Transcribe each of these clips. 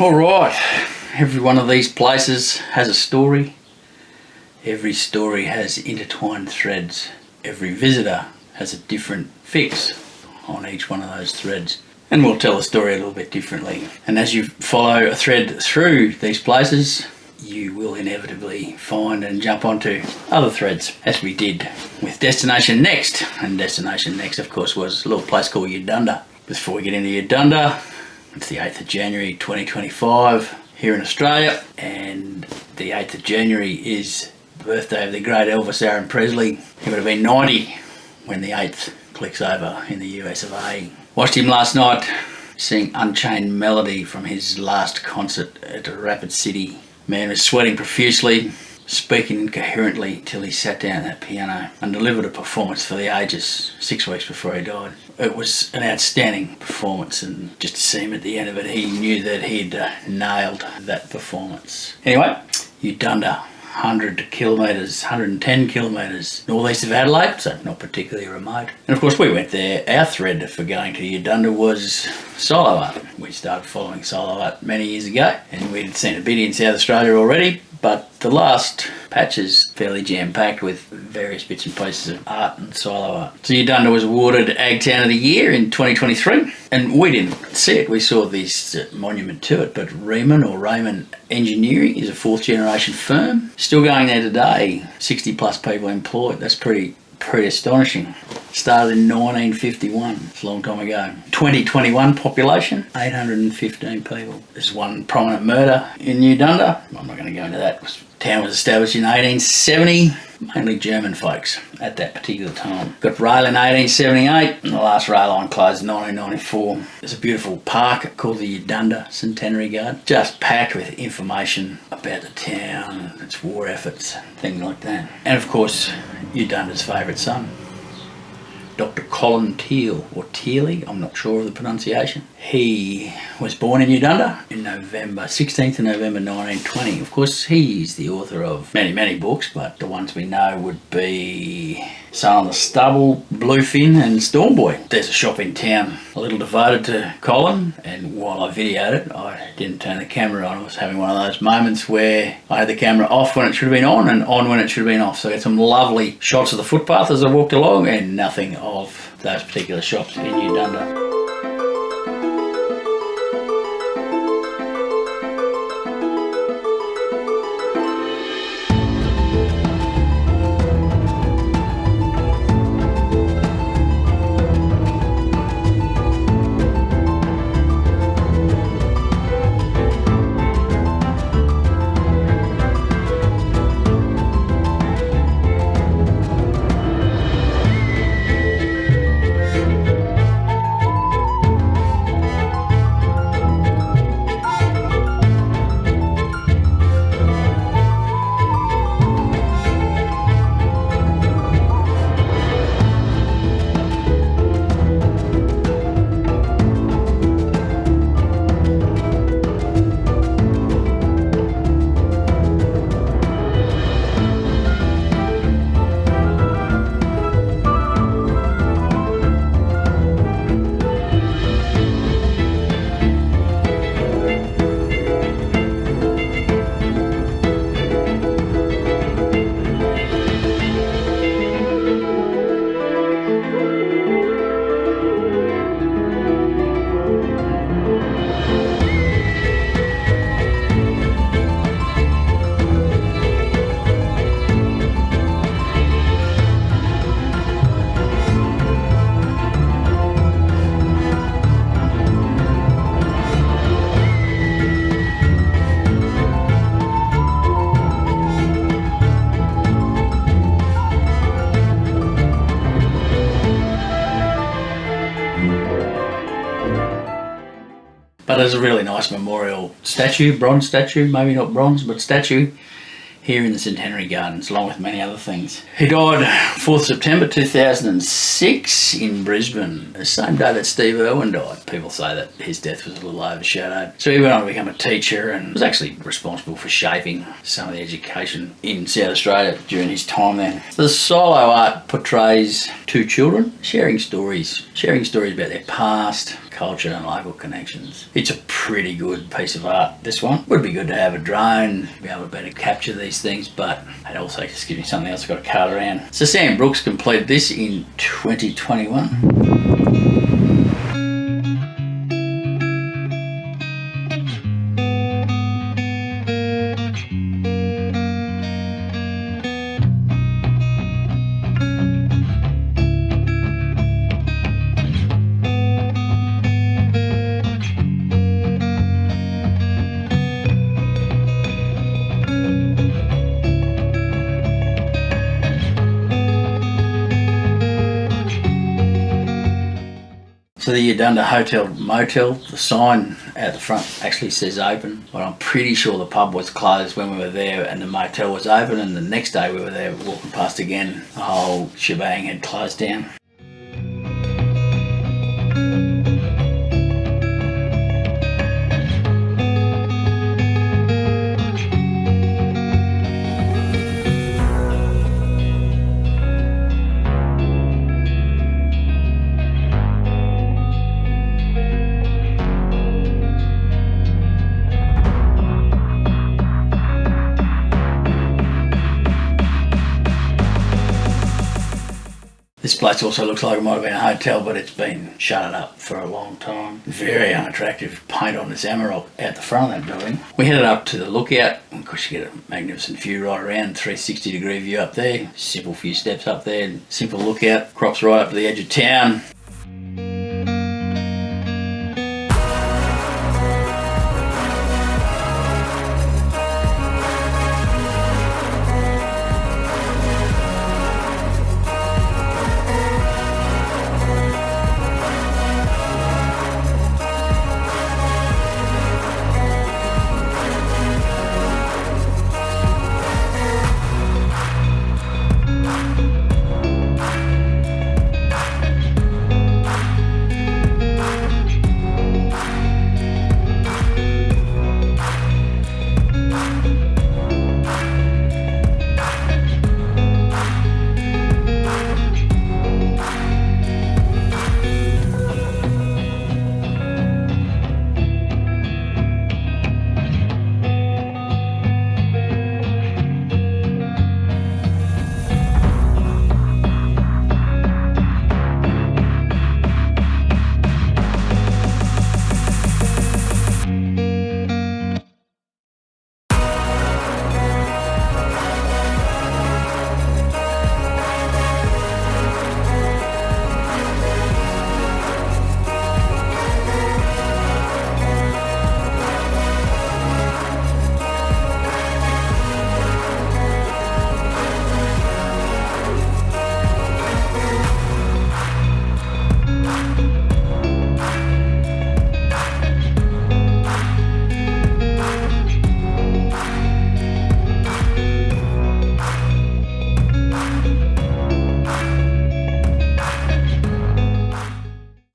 Alright, every one of these places has a story. Every story has intertwined threads. Every visitor has a different fix on each one of those threads. And we'll tell the story a little bit differently. And as you follow a thread through these places, you will inevitably find and jump onto other threads, as we did with Destination Next. And Destination Next, of course, was a little place called Eudunda. Before we get into Eudunda, it's the 8th of January 2025 here in Australia, and the 8th of January is the birthday of the great Elvis Presley. He would have been 90 when the 8th clicks over in the US of A. Watched him last night sing Unchained Melody from his last concert at Rapid City. Man was sweating profusely, speaking incoherently till he sat down at that piano and delivered a performance for the ages 6 weeks before he died. It was an outstanding performance, and just to see him at the end of it, he knew that he'd nailed that performance. Anyway, Eudunda, 100 kilometres, 110 kilometres northeast of Adelaide, so not particularly remote. And of course we went there. Our thread for going to Eudunda was siloart. We started following siloart many years ago, and we'd seen a bit in South Australia already, but the last patch is fairly jam-packed with various bits and pieces of art and siloart. So Eudunda was awarded Ag Town of the Year in 2023, and we didn't see it. We saw this monument to it, but Raymond Engineering is a 4th generation firm, still going there today, 60 plus people employed. That's pretty astonishing. Started in 1951, it's a long time ago. 2021 population, 815 people. There's one prominent murder in Eudunda. I'm not going to go into that. The town was established in 1870, mainly German folks at that particular time. Got rail in 1878, and the last rail line closed in 1994. There's a beautiful park called the Eudunda Centenary Garden, just packed with information about the town, its war efforts, things like that. And of course, Eudunda's favourite son, Dr. Colin Teal, or Tealy, I'm not sure of the pronunciation. He was born in Eudunda in November, 16th of November 1920. Of course, he's the author of many books, but the ones we know would be Son on the Stubble, Bluefin and Storm Boy. There's a shop in town a little devoted to Colin, and while I videoed it, I didn't turn the camera on. I was having one of those moments where I had the camera off when it should have been on and on when it should have been off. So I had some lovely shots of the footpath as I walked along, and nothing of those particular shops in Eudunda. But there's a really nice memorial statue, bronze statue, maybe not bronze, but statue, here in the Centenary Gardens, along with many other things. He died 4th September 2006 in Brisbane, the same day that Steve Irwin died. People say that his death was a little overshadowed. So he went on to become a teacher and was actually responsible for shaping some of the education in South Australia during his time there. The siloart portrays two children sharing stories about their past, culture and local connections. It's a pretty good piece of art, this one. Would be good to have a drone, be able to better capture these things, but it also just gives me something else I've got to cart around. So Sam Brooks completed this in 2021. So the Eudunda Hotel Motel, the sign at the front actually says open, but I'm pretty sure the pub was closed when we were there and the motel was open, and the next day we were there walking past again, the whole shebang had closed down. This place also looks like it might have been a hotel, but it's been shuttered up for a long time. Very unattractive paint on this Amarok out the front of that building. We headed up to the lookout. Of course, you get a magnificent view right around, 360-degree view up there. Simple few steps up there, simple lookout. Crops right up to the edge of town.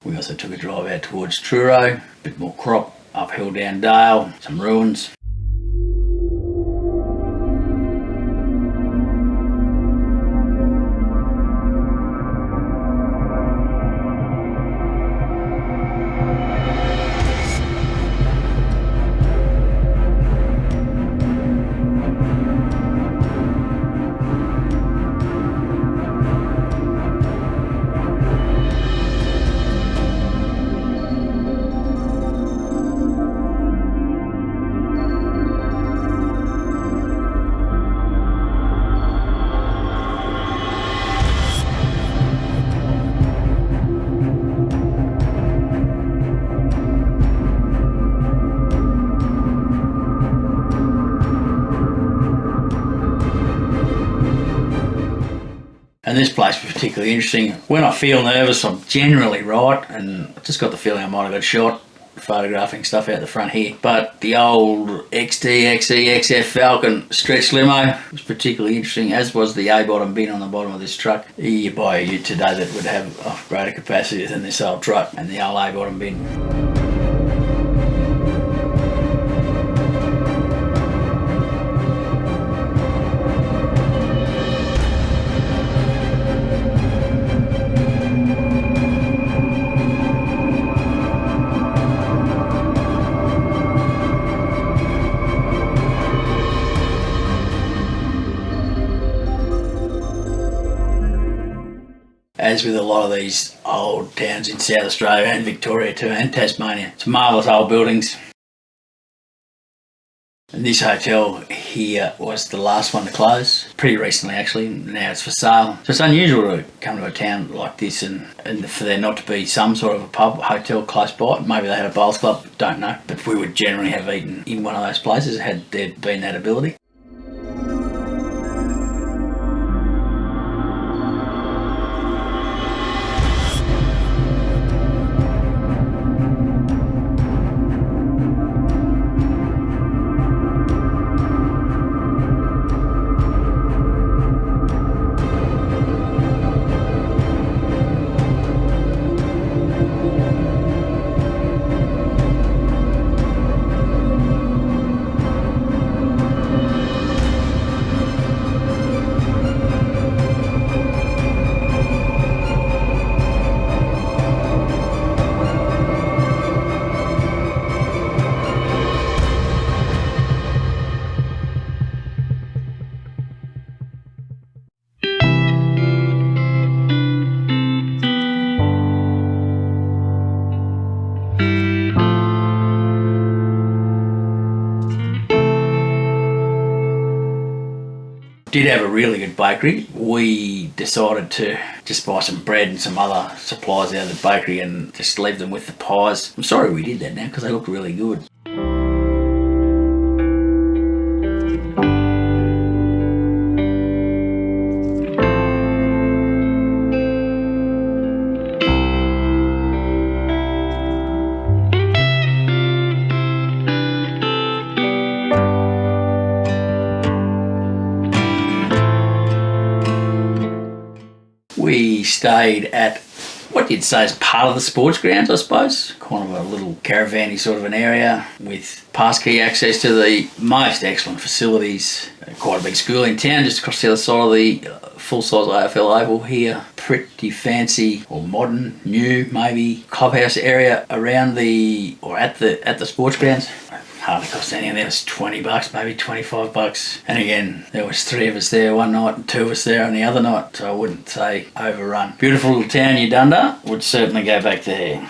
We also took a drive out towards Truro, a bit more crop, uphill down Dale, some ruins. And this place was particularly interesting. When I feel nervous, I'm generally right, and I just got the feeling I might have got shot photographing stuff out the front here. But the old XT, XE, XF Falcon stretch limo was particularly interesting, as was the A-bottom bin on the bottom of this truck. You buy a ute today that would have a greater capacity than this old truck and the old A-bottom bin. as with a lot of these old towns in South Australia and Victoria too, and Tasmania. It's marvellous old buildings. And this hotel here was the last one to close, pretty recently actually. Now it's for sale. So it's unusual to come to a town like this and for there not to be some sort of a pub, hotel close by. Maybe they had a bowls club, don't know. But we would generally have eaten in one of those places had there been that ability. Did have a really good bakery. We decided to just buy some bread and some other supplies out of the bakery and just leave them with the pies. I'm sorry we did that now because they looked really good. We stayed at what you'd say is part of the sports grounds, I suppose. Kind of a little caravanning sort of an area with passkey access to the most excellent facilities. Quite a big school in town just across the other side of the full-size AFL Oval here. Pretty fancy or modern, new maybe, clubhouse area around at the sports grounds. Hardly cost anything. There was $20, maybe $25. And again, there was 3 of us there one night and 2 of us there on the other night, so I wouldn't say overrun. Beautiful little town, Eudunda. Would certainly go back there.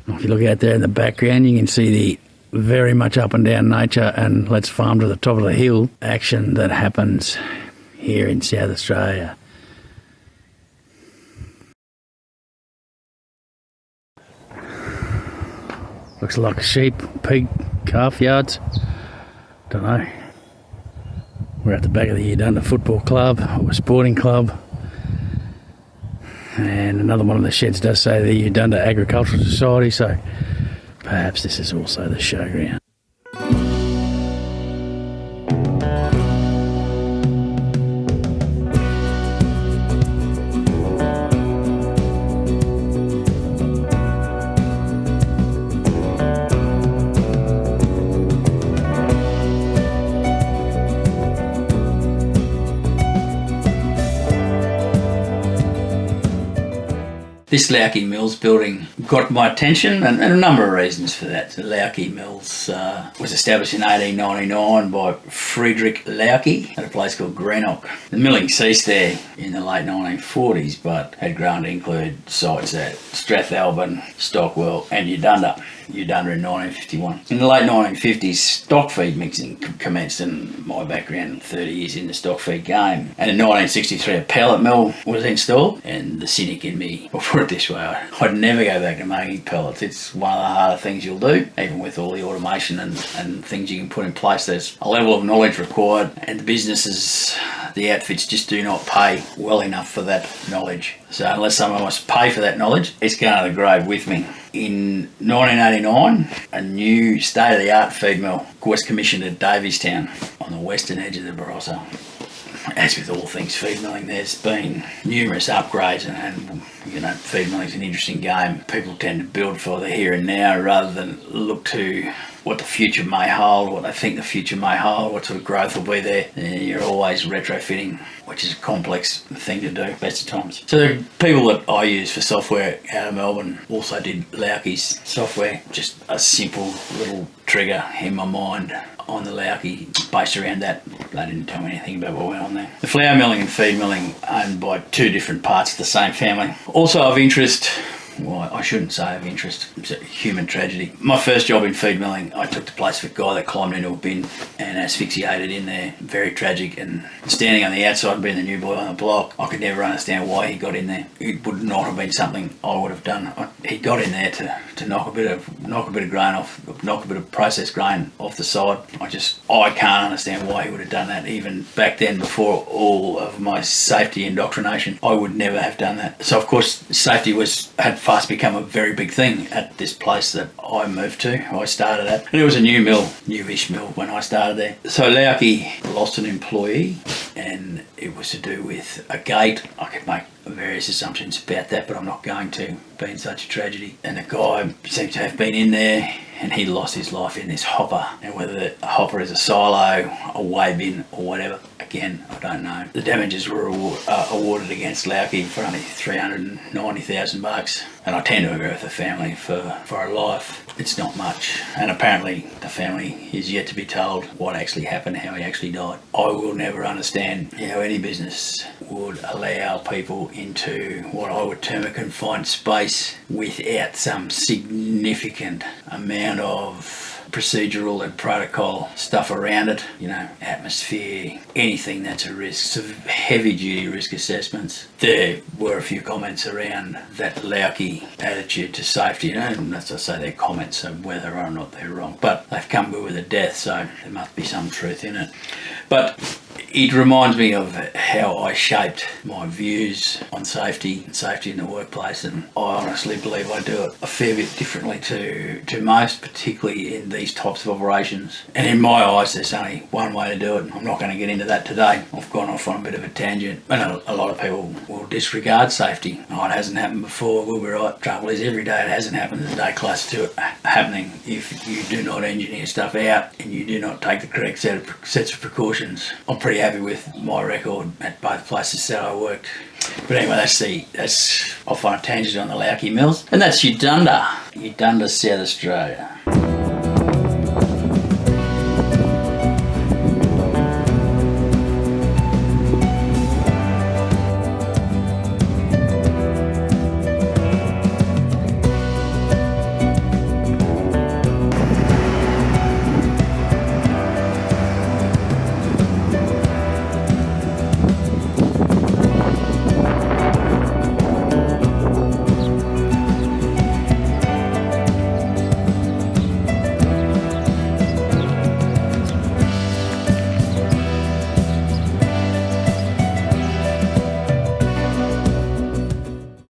If you look out there in the background, you can see the very much up and down nature and let's farm to the top of the hill action that happens here in South Australia. Looks like sheep, pig, calf yards. Don't know. We're at the back of the Eudunda Football Club or Sporting Club. And another one of the sheds does say the Eudunda Agricultural Society, so perhaps this is also the showground. This Lauke Mills building got my attention, and a number of reasons for that. The Lauke Mills was established in 1899 by Friedrich Lauke at a place called Greenock. The milling ceased there in the late 1940s, but had grown to include sites at Strathalbyn, Stockwell and Eudunda in 1951. In the late 1950s, stock feed mixing commenced, and my background 30 years in the stock feed game. And in 1963 a pellet mill was installed, and the cynic in me, or put it this way, I'd never go back to making pellets. It's one of the harder things you'll do, even with all the automation and things you can put in place. There's a level of knowledge required, and the businesses, the outfits just do not pay well enough for that knowledge. So unless someone wants to pay for that knowledge, it's going to the grave with me. In 1989, a new state-of-the-art feed mill was commissioned at Daveystown on the western edge of the Barossa. As with all things feed milling, there's been numerous upgrades, and feed milling is an interesting game. People tend to build for the here and now rather than look to what the future may hold, what they think the future may hold, what sort of growth will be there. And you're always retrofitting, which is a complex thing to do best of times. So the people that I use for software out of Melbourne also did Lauki's software, just a simple little trigger in my mind on the Lauki based around that. They didn't tell me anything about what went on there. The flour milling and feed milling owned by two different parts of the same family. Also of interest, well, I shouldn't say of interest, it's a human tragedy. My first job in feed milling, I took the place of a guy that climbed into a bin and asphyxiated in there. Very tragic, and standing on the outside, being the new boy on the block, I could never understand why he got in there. It would not have been something I would have done. He got in there to knock a bit of grain off, knock a bit of processed grain off the side. I can't understand why he would have done that. Even back then, before all of my safety indoctrination, I would never have done that. So of course, safety had fast become a very big thing at this place that I moved to, I started at. And it was a newish mill when I started there. So Lauki lost an employee, and it was to do with a gate. I could make various assumptions about that, but I'm not going to, being such a tragedy. And the guy seemed to have been in there, and he lost his life in this hopper. And whether the hopper is a silo, a weigh bin, or whatever, again, I don't know. The damages were awarded against Lauki for only $390,000, and I tend to agree with the family for a life. It's not much, and apparently the family is yet to be told what actually happened, how he actually died. I will never understand how any business would allow people into what I would term a confined space without some significant amount of procedural and protocol stuff around it, atmosphere, anything that's a risk, so heavy duty risk assessments. There were a few comments around that Lauki attitude to safety, and as I say, they're comments of whether or not they're wrong, but they've come good with a death, so there must be some truth in it. But it reminds me of how I shaped my views on safety and safety in the workplace, and I honestly believe I do it a fair bit differently to most, particularly in these types of operations. And in my eyes, there's only one way to do it. I'm not going to get into that today. I've gone off on a bit of a tangent. I know a lot of people will disregard safety. Oh, it hasn't happened before, we'll be right. Trouble is, every day it hasn't happened, there's a day closer to it happening if you do not engineer stuff out and you do not take the correct sets of precautions. I'm pretty happy with my record at both places that I worked. But anyway, that's off on a tangent on the Lauki mills. And that's Eudunda, South Australia.